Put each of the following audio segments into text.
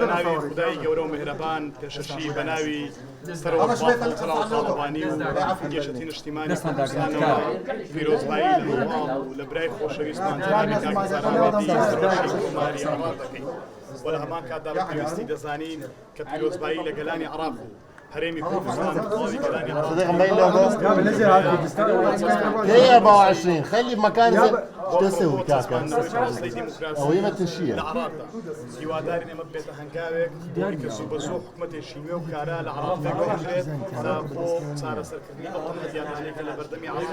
بناوي خدای گەورە و میهرەبان پێشەشی بەناوی سەرۆک باڵ تاڵبانی و گێشەتی نیشتیمانی کوردستانەوە پیرۆزبایی لە هەواڵ و لە برای خۆشەویستمان جەنابی کاک زاراوێتی سەرۆکی کۆماری عێراق دەکەین و لە هەمان کاتدا بە پێویستی دەزانین کە پیرۆزبایی لە گەلانی عێراق و هەرێمی کوردستان تەواوی گەلانی عێراق هي 24 خلي بمكان زين تسوي كاكا او يما تنشيه لعراقدا هیوادارین ئەمە بێتە هەنگاوێک بۆی کەسوو بە زۆر حکومەتێکی نوێ و کارا لە عێراق دەگەڕێت بۆ چارەسەرکردنی ئەو قەڵەتیانەیە کە لە بەردەمی عێراق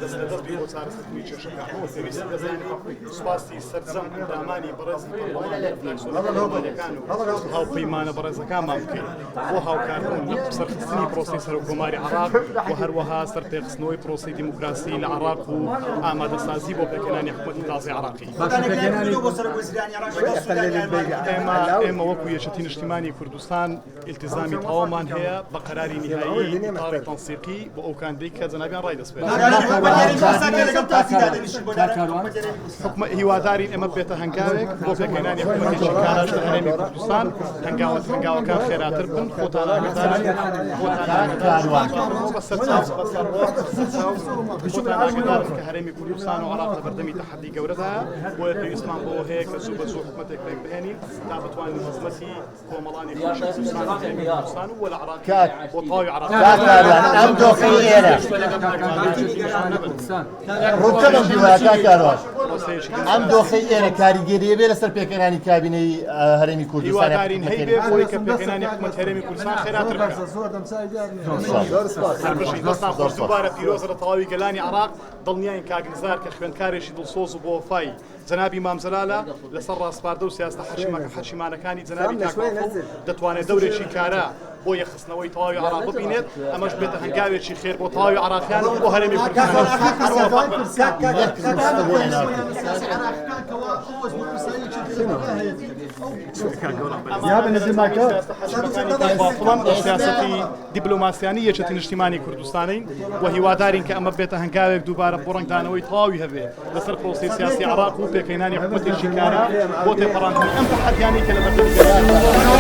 دەست لە دەست بێ بۆ چارەسەرکردنی کێشەکان پێویستە دەزانین سوپاسی سەرجەم ئەندامانی بەڕێزی پەرلەمانەکان و هاوپەیمانە بەڕێزەکانمان بکەین بۆ هاوکاربوون لە سەرخستنی پرۆسی سەرۆکۆماری عێراق و هەروەها سەرپێخستنەوەی پرۆسی دیموکراسی لە عێراق و ئامادەسازی بۆ پێکهێنانی حکومەتی تازای عێراقی ئێمە وەکو یەکێتی نیشتیمانی کوردستان ئیلتیزامی تەواومان هەیە بە قەراری نهایی ئیطاری تەنسیقی بۆ ئەو کاندەی کە جەنابیان ڕای دەست هیوادارین ئەمە بێتە هەنگاوێک بۆ پێکهێنانی حکومەتێکی کاراش لە هەرێمی کوردستان هەنگاوەکان خێراتر بن خۆتان ئاگادارن کە هەرێمی کوردستان و عێراق لە بەردەمی تەحەدی گەورەدایە بۆیە پێویستمان بۆ هەیە کە زوو بە زوو حکومەتێک پێک بهێنین تا بتوانین خزمەتی کۆمەڵانی خۆشی کوردستان و لە عێراق بۆ تەواوی عێراق ئەم دۆخەی ئێرە ڕووکەم دیوارەکە کارۆش ئەم دۆخەی ئێرە کاریگەریە بێ لەسەر پێکهێنانی کابینەی هەرێمی کوردستان هیوادارین هەیبێ بۆی کە پێکهێنانی حکومەت هەرێمی کوردستان خێراتر بکات هەربەشی دەستان خۆش دووبارە پیرۆزە لە تەواوی گەلانی عێراق دڵنیاین کاک نزار کە خوێندکارێکی دڵسۆز و بۆ وەفای جەنابی مامزەلالە لەسەر ڕاستپاردە و سیاستە حەشیمانەکانی جەنابی کاک دەتوانێت دەورێکی کارا بۆ یەخستنەوەی تەواوی عێراق ببینێت ئەمەش بێتە هەنگاوێکی خێر بۆ تەواوی عێراقیان و بۆ هەرێمی کوردستان سیاسەتی دیبلۆماسیانی یەکێتی نیشتیمانی کوردستانین و هیوادارین کە ئەمە بێتە هەنگاوێک دووبارە بۆ ڕەنگدانەوەی تەواوی هەبێت لەسەر پرۆسی سیاسی عێراق و پێکهێنانی حکومەتێکی کارا بۆ تێپەڕاندنی ئەم تەحەدیانەی کە لە بەردەمی